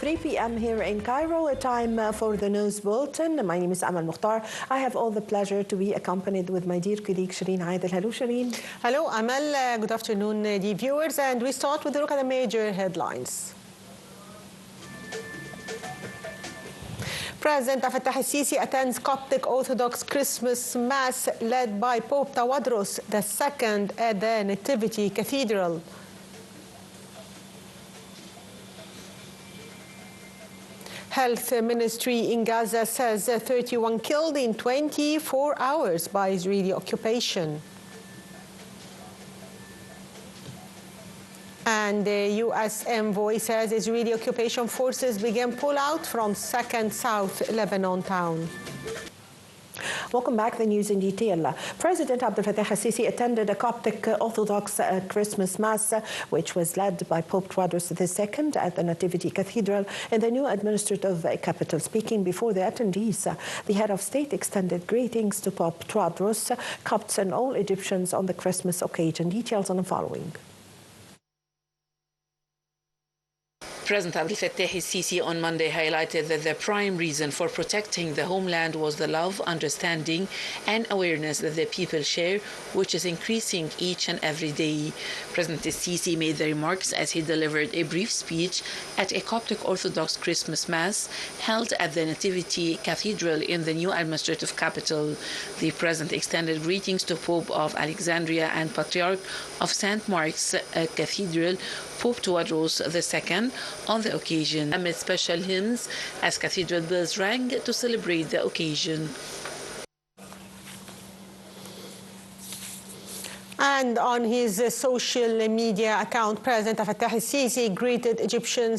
3 p.m. here in Cairo, a time for the news bulletin. My name is Amal Mukhtar. I have all the pleasure to be accompanied with my dear colleague Shireen Aidel. Hello, Shireen. Hello, Amal. Good afternoon, dear viewers. And we start with a look at the major headlines. President Fattah al-Sisi attends Coptic Orthodox Christmas Mass led by Pope Tawadros II at the Nativity Cathedral. Health Ministry in Gaza says 31 killed in 24 hours by Israeli occupation. And the U.S. envoy says Israeli occupation forces began pull-out from second South Lebanon town. Welcome back. The news in detail. President Abdel Fattah al-Sisi attended a Coptic Orthodox Christmas Mass, which was led by Pope Tawadros II at the Nativity Cathedral in the new administrative capital. Speaking before the attendees, the head of state extended greetings to Pope Tawadros, Copts and all Egyptians on the Christmas occasion. Details on the following. President Abdel Fattah al-Sisi on Monday highlighted that the prime reason for protecting the homeland was the love, understanding, and awareness that the people share, which is increasing each and every day. President al-Sisi made the remarks as he delivered a brief speech at a Coptic Orthodox Christmas Mass held at the Nativity Cathedral in the new administrative capital. The President extended greetings to Pope of Alexandria and Patriarch of St. Mark's Cathedral, Pope Tawadros II, on the occasion, amid special hymns as cathedral bells rang to celebrate the occasion. And on his social media account, President Fattah al-Sisi greeted Egyptian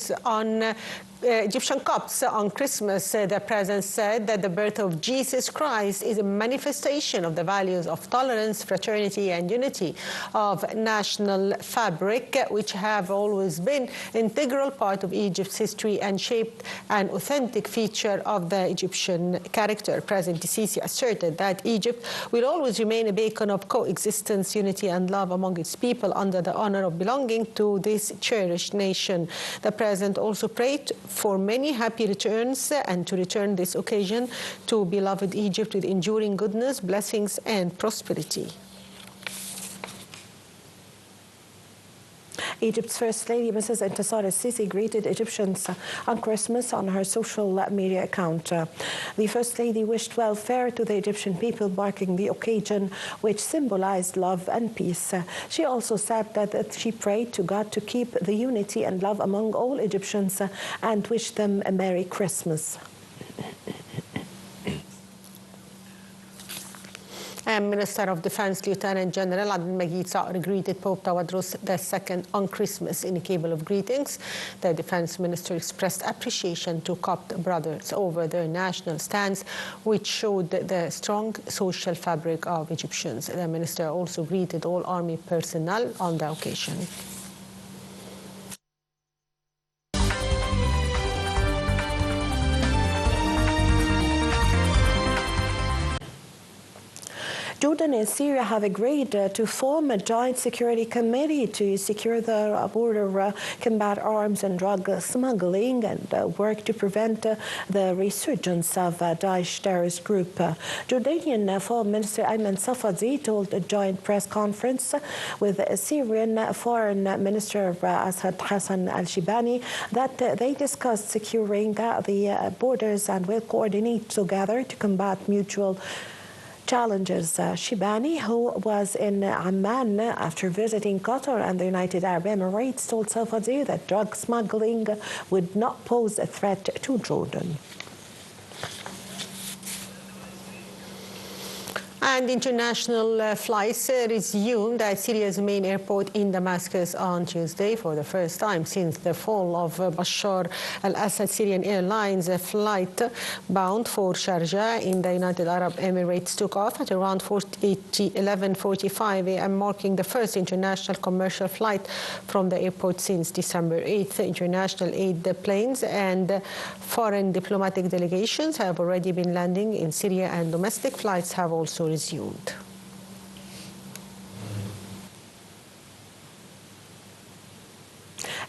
Copts on Christmas. The President said that the birth of Jesus Christ is a manifestation of the values of tolerance, fraternity, and unity of national fabric, which have always been an integral part of Egypt's history and shaped an authentic feature of the Egyptian character. President Sisi asserted that Egypt will always remain a beacon of coexistence, unity, and love among its people under the honor of belonging to this cherished nation. The President also prayed for many happy returns and to return this occasion to beloved Egypt with enduring goodness, blessings, and prosperity. Egypt's First Lady, Mrs. Intisar al-Sisi, greeted Egyptians on Christmas on her social media account. The First Lady wished welfare to the Egyptian people, marking the occasion which symbolized love and peace. She also said that she prayed to God to keep the unity and love among all Egyptians and wished them a Merry Christmas. And Minister of Defense Lieutenant General Abdel Sa'ar greeted Pope Tawadros II on Christmas in a cable of greetings. The Defense Minister expressed appreciation to Copt brothers over their national stance, which showed the strong social fabric of Egyptians. The Minister also greeted all army personnel on the occasion. Jordan and Syria have agreed to form a joint security committee to secure the border, combat arms and drug smuggling, and work to prevent the resurgence of Daesh terrorist group. Jordanian Foreign Minister Ayman Safadi told a joint press conference with Syrian Foreign Minister Asad Hassan al-Shibani that they discussed securing the borders and will coordinate together to combat mutual challenges. Shibani, who was in Amman after visiting Qatar and the United Arab Emirates, told Safadi that drug smuggling would not pose a threat to Jordan. And international flights resumed at Syria's main airport in Damascus on Tuesday for the first time since the fall of Bashar al-Assad. Syrian Airlines flight bound for Sharjah in the United Arab Emirates took off at around 11:45 a.m., marking the first international commercial flight from the airport since December 8th. International aid planes and foreign diplomatic delegations have already been landing in Syria, and domestic flights have also resumed.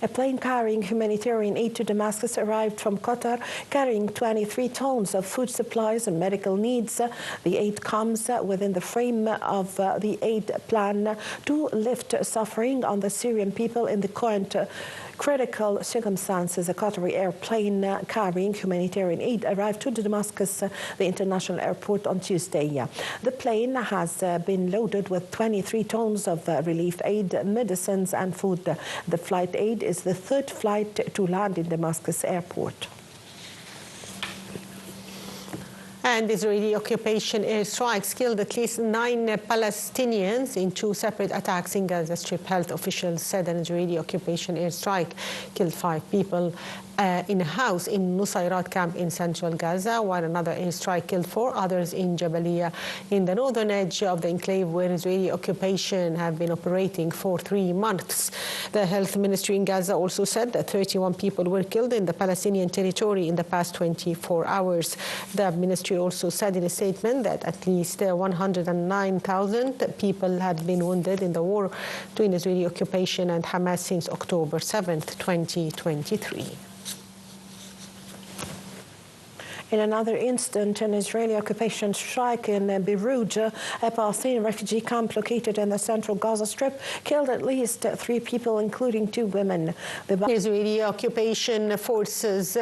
A plane carrying humanitarian aid to Damascus arrived from Qatar, carrying 23 tons of food supplies and medical needs. The aid comes within the frame of the aid plan to lift suffering on the Syrian people in the current critical circumstances. A Qatari airplane carrying humanitarian aid arrived to Damascus, the international airport, on Tuesday. The plane has been loaded with 23 tons of relief aid, medicines and food. The flight aid is the third flight to land in Damascus airport. And Israeli occupation airstrikes killed at least 9 Palestinians in 2 separate attacks in Gaza Strip. Health officials said an Israeli occupation airstrike killed 5 people in a house in Nusayrat camp in central Gaza, while another airstrike killed 4 others in Jabaliyah in the northern edge of the enclave where Israeli occupation have been operating for 3 months. The health ministry in Gaza also said that 31 people were killed in the Palestinian territory in the past 24 hours. The ministry also said in a statement that at least 109,000 people had been wounded in the war between Israeli occupation and Hamas since October 7th, 2023. In another incident, an Israeli occupation strike in Beirut, a Palestinian refugee camp located in the central Gaza Strip, killed at least 3 people, including 2 women. The Israeli occupation forces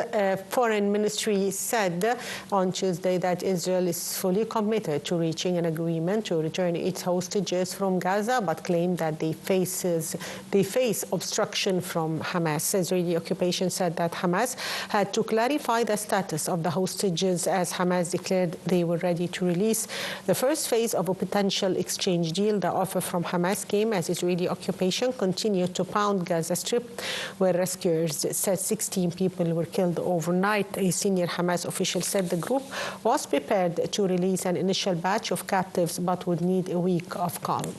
foreign ministry said on Tuesday that Israel is fully committed to reaching an agreement to return its hostages from Gaza, but claimed that they face obstruction from Hamas. Israeli occupation said that Hamas had to clarify the status of the hostages as Hamas declared they were ready to release. The first phase of a potential exchange deal, the offer from Hamas, came as Israeli occupation continued to pound Gaza Strip, where rescuers said 16 people were killed overnight. A senior Hamas official said the group was prepared to release an initial batch of captives but would need a week of calm.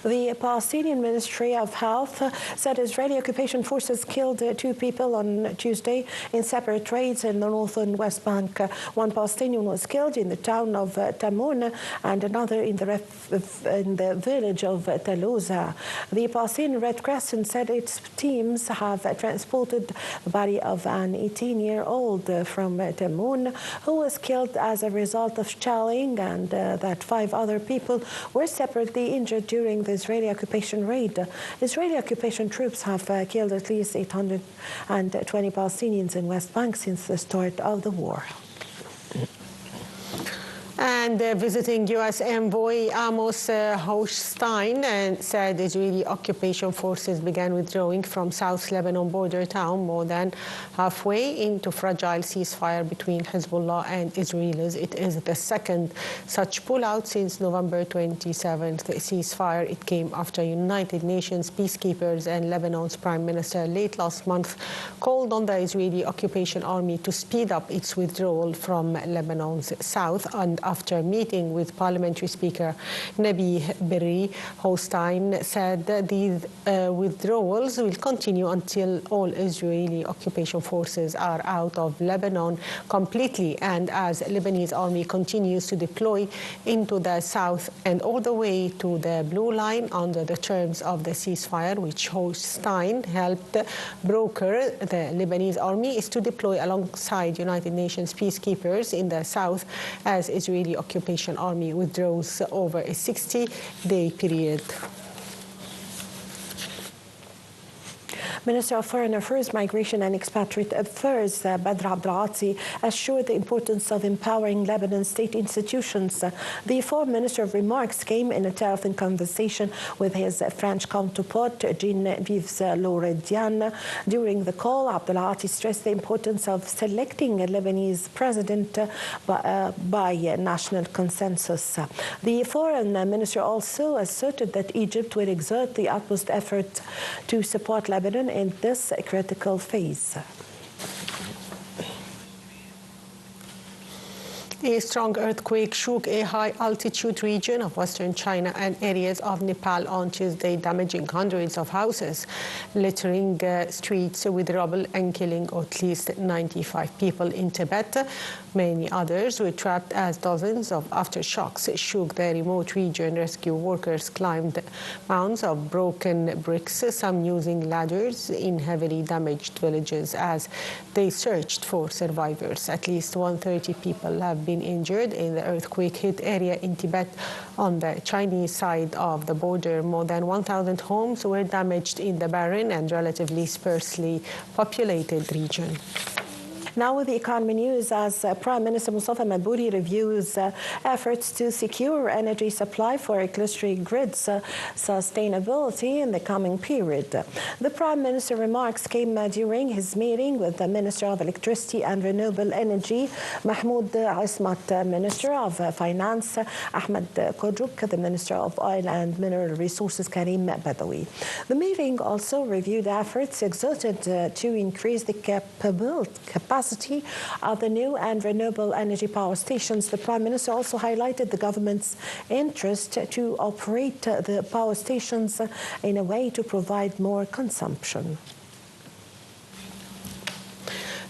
The Palestinian Ministry of Health said Israeli occupation forces killed 2 people on Tuesday in separate raids in the northern West Bank. 1 Palestinian was killed in the town of Tamoun and another in the village of Talouza. The Palestinian Red Crescent said its teams have transported the body of an 18-year-old from Tamoun who was killed as a result of shelling, and that 5 other people were separately injured during the Israeli occupation raid. Israeli occupation troops have killed at least 820 Palestinians in West Bank since the start of the war. And visiting U.S. envoy Amos Hochstein said Israeli occupation forces began withdrawing from South Lebanon border town more than halfway into fragile ceasefire between Hezbollah and Israelis. It is the second such pullout since November 27th ceasefire. It came after United Nations peacekeepers and Lebanon's prime minister late last month called on the Israeli occupation army to speed up its withdrawal from Lebanon's south. And after meeting with Parliamentary Speaker Nabi Berri, Hochstein said that these withdrawals will continue until all Israeli occupation forces are out of Lebanon completely, and as Lebanese army continues to deploy into the south and all the way to the Blue Line under the terms of the ceasefire, which Hochstein helped broker. The Lebanese army is to deploy alongside United Nations peacekeepers in the south as Israeli occupation army withdraws over a 60-day period. Minister of Foreign Affairs, Migration and Expatriate Affairs, Badr Abdelati, assured the importance of empowering Lebanon's state institutions. The foreign minister's remarks came in a telephone conversation with his French counterpart, Jean-Yves Le Drian. During the call, Abdelati stressed the importance of selecting a Lebanese president by national consensus. The foreign minister also asserted that Egypt will exert the utmost effort to support Lebanon in this critical phase. A strong earthquake shook a high-altitude region of western China and areas of Nepal on Tuesday, damaging hundreds of houses, littering streets with rubble and killing at least 95 people in Tibet. Many others were trapped as dozens of aftershocks shook the remote region. Rescue workers climbed mounds of broken bricks, some using ladders in heavily damaged villages as they searched for survivors. At least 130 people have been injured in the earthquake-hit area in Tibet on the Chinese side of the border. More than 1,000 homes were damaged in the barren and relatively sparsely populated region. Now with the economy news, as Prime Minister Mustafa Madbouri reviews efforts to secure energy supply for cluster grids sustainability in the coming period. The Prime Minister remarks came during his meeting with the Minister of Electricity and Renewable Energy, Mahmoud Ismat, Minister of Finance, Ahmed Kodruk, the Minister of Oil and Mineral Resources, Karim Badawi. The meeting also reviewed efforts exerted to increase the capacity of the new and renewable energy power stations. The Prime Minister also highlighted the government's interest to operate the power stations in a way to provide more consumption.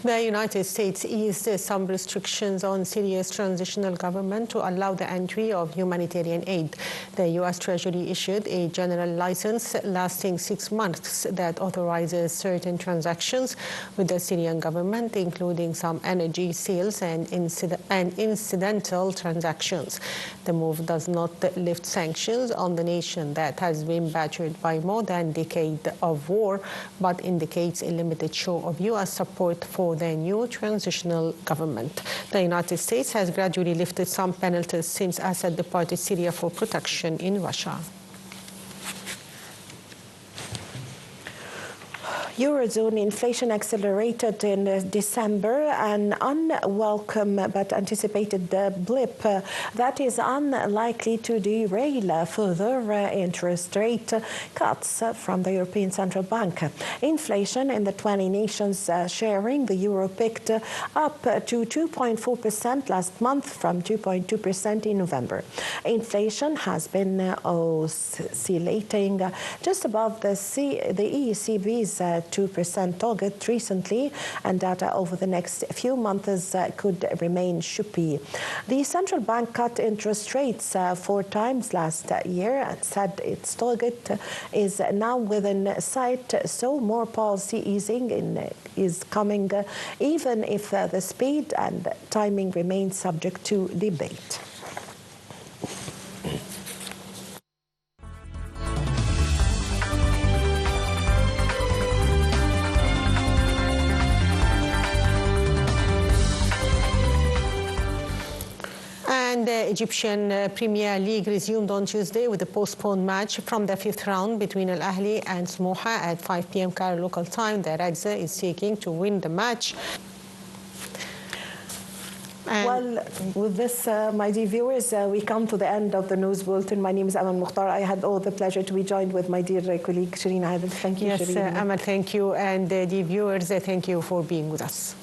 The United States eased some restrictions on Syria's transitional government to allow the entry of humanitarian aid. The U.S. Treasury issued a general license lasting 6 months that authorizes certain transactions with the Syrian government, including some energy sales and incidental transactions. The move does not lift sanctions on the nation that has been battered by more than a decade of war, but indicates a limited show of U.S. support for the new transitional government. The United States has gradually lifted some penalties since Assad departed Syria for protection in Russia. Eurozone inflation accelerated in December, an unwelcome but anticipated blip that is unlikely to derail further interest rate cuts from the European Central Bank. Inflation in the 20 nations sharing the euro picked up to 2.4% last month from 2.2% in November. Inflation has been oscillating just above the ECB's 2% target recently, and data over the next few months could remain shoopy. The central bank cut interest rates 4 times last year and said its target is now within sight, so more policy easing is coming, even if the speed and timing remain subject to debate. And the Egyptian Premier League resumed on Tuesday with a postponed match from the 5th round between Al-Ahli and Smoha at 5 p.m. Cairo local time. The Reds is seeking to win the match. Well, with this, my dear viewers, we come to the end of the news bulletin. My name is Amal Mukhtar. I had all the pleasure to be joined with my dear colleague, Shireen Adel. Thank you, Yes, Shireen. Amal, thank you. And dear viewers, thank you for being with us.